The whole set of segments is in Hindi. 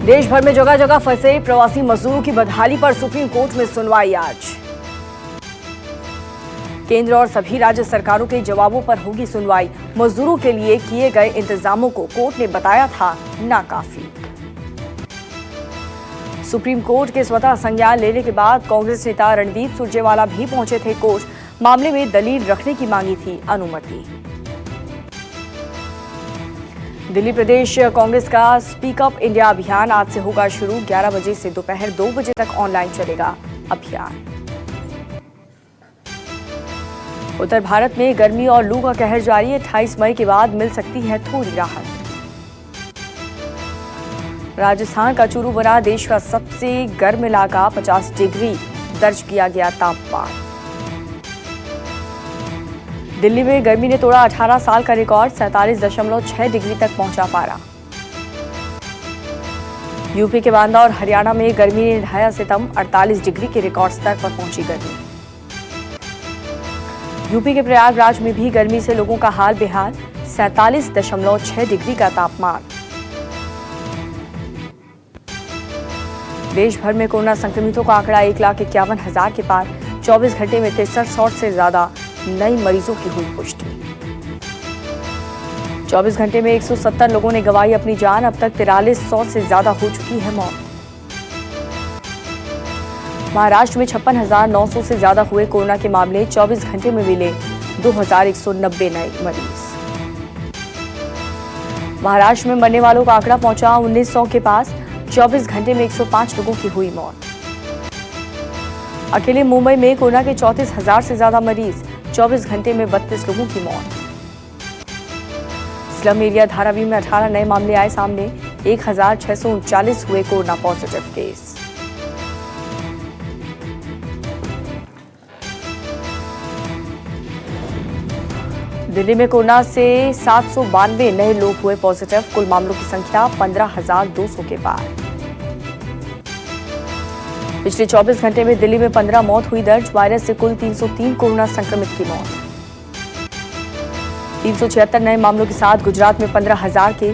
देश भर में जगह जगह फंसे प्रवासी मजदूरों की बदहाली पर सुप्रीम कोर्ट में सुनवाई आज। केंद्र और सभी राज्य सरकारों के जवाबों पर होगी सुनवाई। मजदूरों के लिए किए गए इंतजामों को कोर्ट ने बताया था नाकाफी। सुप्रीम कोर्ट के स्वतः संज्ञान लेने के बाद कांग्रेस नेता रणदीप सुरजेवाला भी पहुंचे थे कोर्ट। मामले में दलील रखने की मांगी थी अनुमति। दिल्ली प्रदेश कांग्रेस का स्पीक अप इंडिया अभियान आज से होगा शुरू। 11 बजे से दोपहर 2 बजे तक ऑनलाइन चलेगा अभियान। उत्तर भारत में गर्मी और लू का कहर जारी है। 28 मई के बाद मिल सकती है थोड़ी राहत। राजस्थान का चूरू बना देश का सबसे गर्म इलाका। 50 डिग्री दर्ज किया गया तापमान। दिल्ली में गर्मी ने तोड़ा 18 साल का रिकॉर्ड। 47.6 डिग्री तक पहुंचा पारा। यूपी के बांदा और हरियाणा में गर्मी ने ढाया सितम। 48 डिग्री के रिकॉर्ड स्तर पर पहुंची गर्मी। यूपी के प्रयागराज में भी गर्मी से लोगों का हाल बेहाल। 47.6 डिग्री का तापमान। देश भर में कोरोना संक्रमितों का आंकड़ा 1,51,000 के पार। 24 घंटे में 6300 से ज्यादा नई मरीजों की हुई पुष्टि। 24 घंटे में 170 लोगों ने गंवाई अपनी जान। अब तक 4300 से ज्यादा हो चुकी है मौत। महाराष्ट्र में 56,900 से ज्यादा हुए कोरोना के मामले। 24 घंटे में मिले 2,190 नए मरीज। महाराष्ट्र में मरने वालों का आंकड़ा पहुंचा 1900 के पास। 24 घंटे में 105 लोगों की हुई मौत। अकेले मुंबई में कोरोना के 34,000 से ज्यादा मरीज। 24 घंटे में 32 लोगों की मौत। स्लम एरिया धारावी में 18 नए मामले आए सामने। 1,639 हुए कोरोना पॉजिटिव केस। दिल्ली में कोरोना से 792 नए लोग हुए पॉजिटिव। कुल मामलों की संख्या 15,200 के पार। पिछले 24 घंटे में दिल्ली में 15 मौत हुई दर्ज। वायरस से कुल 303 कोरोना संक्रमित की मौत। 376 नए मामलों के साथ गुजरात में 15,000 के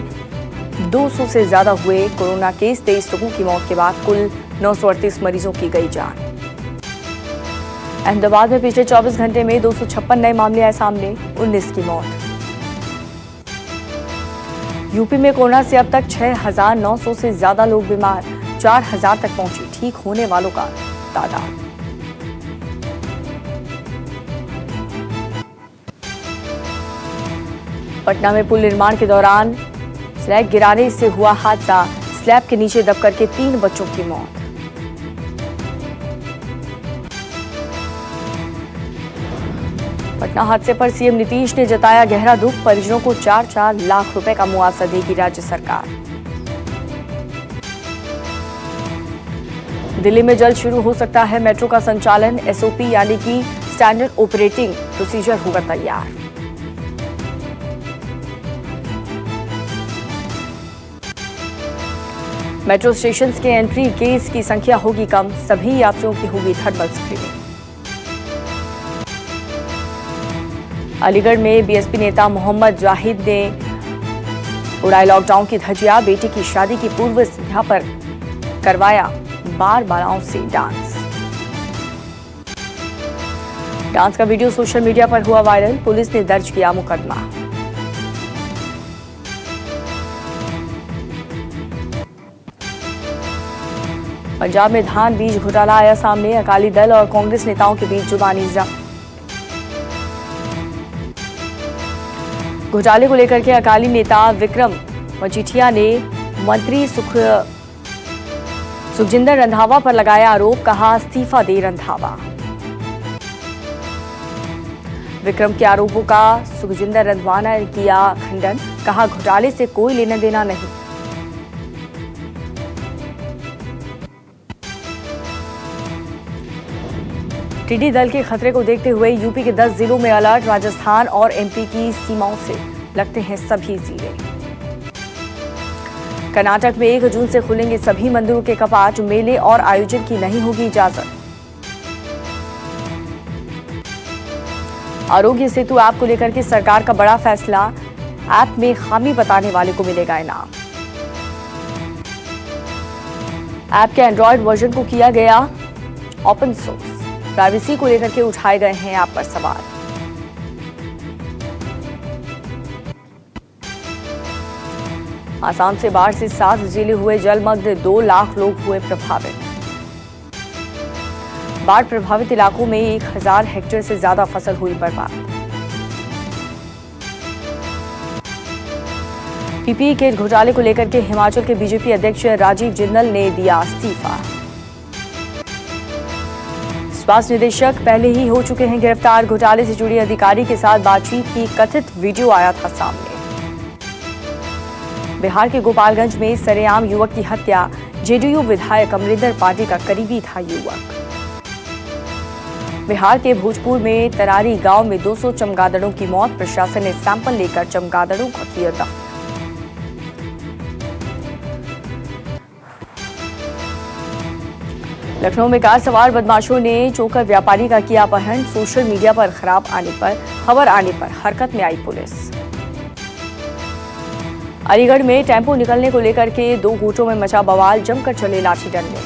200 से ज्यादा हुए कोरोना केस। 23 लोगों की मौत के बाद कुल 938 मरीजों की गई जान। अहमदाबाद में पिछले 24 घंटे में 256 नए मामले आए सामने। 19 की मौत। यूपी में कोरोना से अब तक 6,900 से ज्यादा लोग बीमार। 4,000 तक पहुंची ठीक होने वालों का तादाद। पटना में पुल निर्माण के दौरान स्लैब गिराने से हुआ हादसा। स्लैब के नीचे दबकर के 3 बच्चों की मौत। पटना हादसे पर सीएम नीतीश ने जताया गहरा दुख। परिजनों को 4-4 लाख रुपए का मुआवजा देगी राज्य सरकार। दिल्ली में जल्द शुरू हो सकता है मेट्रो का संचालन। एसओपी यानी कि स्टैंडर्ड ऑपरेटिंग प्रोसीजर होगा तैयार। मेट्रो स्टेशन के एंट्री गेट्स की संख्या होगी कम। सभी यात्रियों की होगी थर्मल स्क्रीनिंग। अलीगढ़ में बीएसपी नेता मोहम्मद जाहिद ने उड़ाई लॉकडाउन की धज्जियां। बेटी की शादी की पूर्व संध्या पर करवाया बार बालाओं से डांस। डांस का वीडियो सोशल मीडिया पर हुआ वायरल। पुलिस ने दर्ज किया मुकदमा। पंजाब में धान बीज घोटाला आया सामने। अकाली दल और कांग्रेस नेताओं के बीच जुबानी जंग। घोटाले को लेकर के अकाली नेता विक्रम मजीठिया ने मंत्री सुखजिंदर रंधावा पर लगाया आरोप। कहा इस्तीफा दे रंधावा। विक्रम के आरोपों का सुखजिंदर रंधावा ने किया खंडन। कहा घोटाले से कोई लेना देना नहीं। टिड्डी दल के खतरे को देखते हुए यूपी के 10 जिलों में अलर्ट। राजस्थान और एमपी की सीमाओं से लगते हैं सभी जिले। कर्नाटक में 1 जून से खुलेंगे सभी मंदिरों के कपाट। मेले और आयोजन की नहीं होगी इजाजत। आरोग्य सेतु ऐप को लेकर के सरकार का बड़ा फैसला। ऐप में खामी बताने वाले को मिलेगा इनाम। ऐप के एंड्रॉयड वर्जन को किया गया ओपन सोर्स। प्राइवेसी को लेकर के उठाए गए हैं ऐप पर सवाल। आसाम से बाढ़ से 7 जिले हुए जलमग्न, 2 लाख लोग हुए प्रभावित। बाढ़ प्रभावित इलाकों में 1000 हेक्टेयर से ज्यादा फसल हुई बर्बाद। पीपीई किट घोटाले को लेकर के हिमाचल के बीजेपी अध्यक्ष राजीव जिंदल ने दिया इस्तीफा। स्वास्थ्य निदेशक पहले ही हो चुके हैं गिरफ्तार। घोटाले से जुड़े अधिकारी के साथ बातचीत की कथित वीडियो आया था सामने। बिहार के गोपालगंज में सरेआम युवक की हत्या। जेडीयू विधायक अमरिंदर पार्टी का करीबी था युवक। बिहार के भोजपुर में तरारी गांव में 200 चमगादड़ों की मौत। प्रशासन ने सैंपल लेकर चमगादड़ों का किया दफन। लखनऊ में कार सवार बदमाशों ने चोकर व्यापारी का किया अपहरण। सोशल मीडिया पर खबर आने पर हरकत में आई पुलिस। अलीगढ़ में टेम्पो निकलने को लेकर के 2 गुटों में मचा बवाल। जमकर चले लाठी डंडे।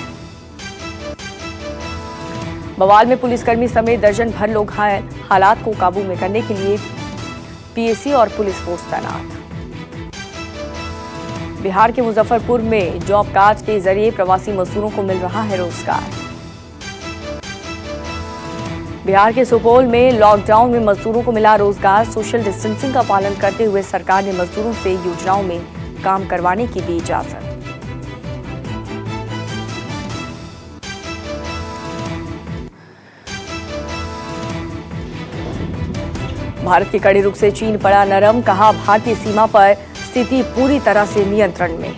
बवाल में पुलिसकर्मी समेत दर्जन भर लोग घायल। हालात को काबू में करने के लिए पीएसी और पुलिस फोर्स तैनात। बिहार के मुजफ्फरपुर में जॉब कार्ड के जरिए प्रवासी मजदूरों को मिल रहा है रोजगार। बिहार के सुपौल में लॉकडाउन में मजदूरों को मिला रोजगार। सोशल डिस्टेंसिंग का पालन करते हुए सरकार ने मजदूरों से योजनाओं में काम करवाने की दी इजाजत। भारत के कड़े रुख से चीन पड़ा नरम। कहा, भारतीय सीमा पर स्थिति पूरी तरह से नियंत्रण में।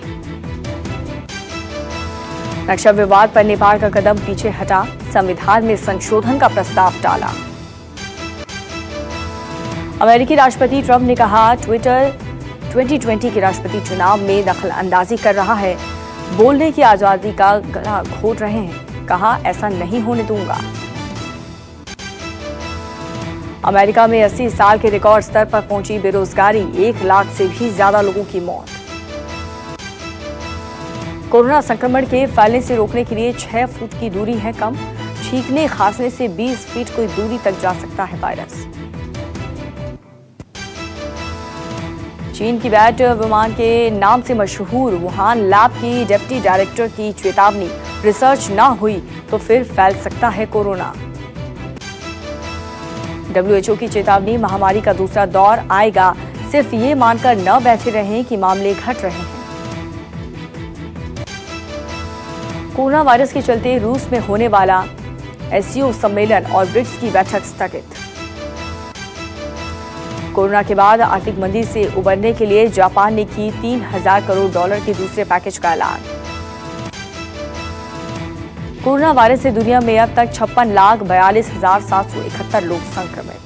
नक्शा विवाद पर नेपाल का कदम पीछे हटा। संविधान में संशोधन का प्रस्ताव टाला। अमेरिकी राष्ट्रपति ट्रंप ने कहा, ट्विटर 2020 के राष्ट्रपति चुनाव में दखल अंदाजी कर रहा है। बोलने की आजादी का गला घोट रहे हैं। कहा, ऐसा नहीं होने दूंगा। अमेरिका में 80 साल के रिकॉर्ड स्तर पर पहुंची बेरोजगारी। 1 लाख से भी ज्यादा लोगों की मौत। कोरोना संक्रमण के फैलने से रोकने के लिए 6 फुट की दूरी है कम। छींकने खांसने से 20 फीट की दूरी तक जा सकता है वायरस। चीन की बैट विमान के नाम से मशहूर वुहान लैब की डिप्टी डायरेक्टर की चेतावनी, रिसर्च ना हुई तो फिर फैल सकता है कोरोना। WHO की चेतावनी, महामारी का दूसरा दौर आएगा। सिर्फ ये मानकर न बैठे रहें कि मामले घट रहे हैं। कोरोना वायरस के चलते रूस में होने वाला SCO सम्मेलन और ब्रिक्स की बैठक स्थगित। कोरोना के बाद आर्थिक मंदी से उबरने के लिए जापान ने की $3000 करोड़ के दूसरे पैकेज का ऐलान। कोरोना वायरस से दुनिया में अब तक 56,42,771 लोग संक्रमित।